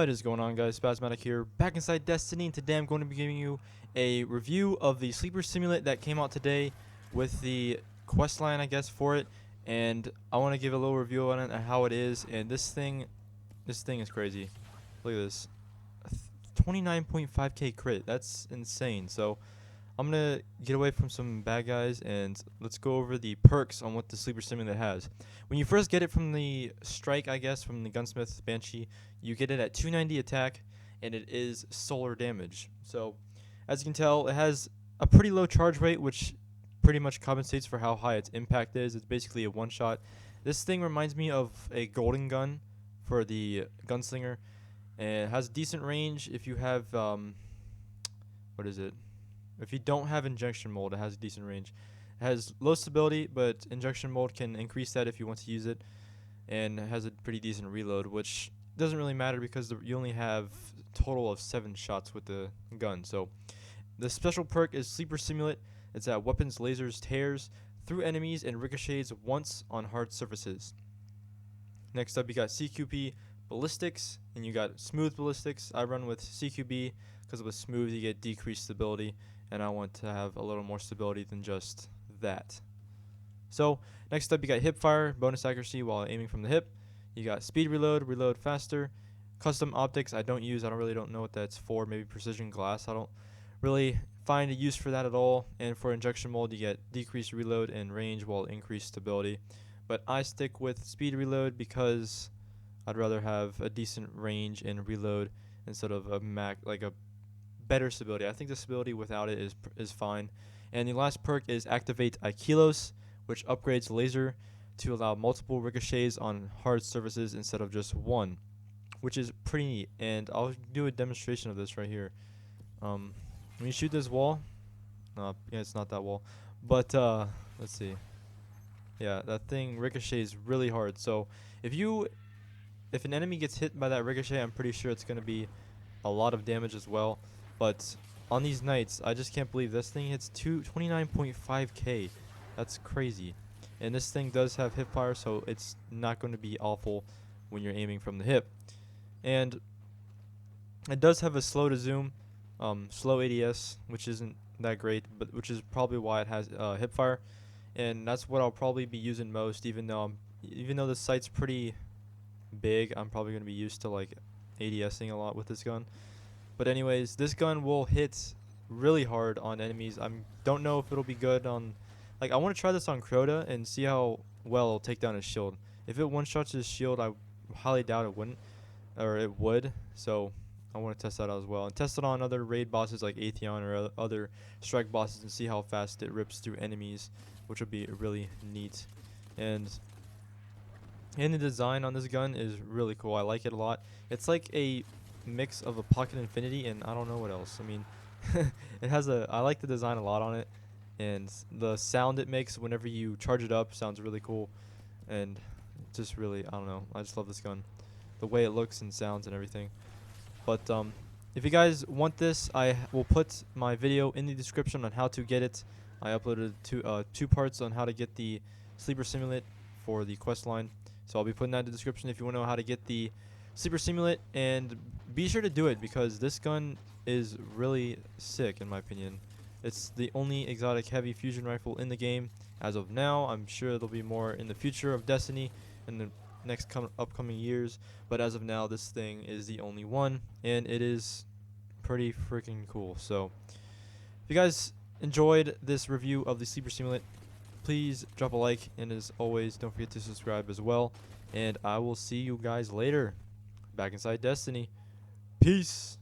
What is going on, guys? Spasmatic here, back inside Destiny, and today I'm going to be giving you a review of the Sleeper Simulant that came out today with the quest line, I guess, for it. And I want to give a little review on it and how it is. And this thing is crazy. Look at this, 29.5k crit. That's insane. So I'm gonna get away from some bad guys and let's go over the perks on what the Sleeper Simulant has. When you first get it from the strike, I guess, from the Gunsmith Banshee, you get it at 290 attack, and it is solar damage. So, as you can tell, it has a pretty low charge rate, which pretty much compensates for how high its impact is. It's basically a one-shot. This thing reminds me of a golden gun for the gunslinger, and it has decent range if you have, what is it? If you don't have injection mold, it has a decent range. It has low stability, but injection mold can increase that if you want to use it. And it has a pretty decent reload, which doesn't really matter because you only have a total of 7 shots with the gun. So the special perk is Sleeper Simulant. It's that weapons lasers tears through enemies and ricochets once on hard surfaces. Next up, you got CQB ballistics, and you got smooth ballistics. I run with CQB because with smooth you get decreased stability, and I want to have a little more stability than just that. So next up, you got hip fire, bonus accuracy while aiming from the hip. You got speed reload, reload faster. Custom optics I don't use. I really don't know what that's for. Maybe precision glass. I don't really find a use for that at all. And for injection mold, you get decreased reload and range while increased stability. But I stick with speed reload because I'd rather have a decent range and reload instead of a better stability. I think the stability without it is fine. And the last perk is Activate Aikilos, which upgrades laser to allow multiple ricochets on hard surfaces instead of just one, which is pretty neat. And I'll do a demonstration of this right here. When you shoot this wall, yeah, it's not that wall, but let's see. Yeah, that thing ricochets really hard. So if an enemy gets hit by that ricochet, I'm pretty sure it's going to be a lot of damage as well. But on these nights, I just can't believe this thing hits 29.5k. That's crazy. And this thing does have hip fire, so it's not going to be awful when you're aiming from the hip. And it does have a slow to zoom, slow ADS, which isn't that great, but which is probably why it has hip fire. And that's what I'll probably be using most, even though the sight's pretty big. I'm probably going to be used to like ADSing a lot with this gun. But anyways, this gun will hit really hard on enemies. I don't know if it'll be good on, like, I want to try this on Crota and see how well it'll take down his shield. If it one-shots his shield, I highly doubt it wouldn't, or it would. So I want to test that out as well, and test it on other raid bosses like Atheon or other strike bosses and see how fast it rips through enemies, which would be really neat. And the design on this gun is really cool. I like it a lot. It's like a mix of a Pocket Infinity and I don't know what else. I mean, I like the design a lot on it, and the sound it makes whenever you charge it up sounds really cool, and just really, I don't know, I just love this gun, the way it looks and sounds and everything. But if you guys want this, I will put my video in the description on how to get it. I uploaded two parts on how to get the Sleeper Simulant for the quest line, so I'll be putting that in the description if you want to know how to get the Sleeper Simulant, and be sure to do it because this gun is really sick in my opinion. It's the only exotic heavy fusion rifle in the game as of now. I'm sure there'll be more in the future of Destiny in the next upcoming years, but as of now this thing is the only one, and it is pretty freaking cool. So if you guys enjoyed this review of the Sleeper Simulant, please drop a like, and as always, don't forget to subscribe as well, and I will see you guys later back inside Destiny. Peace.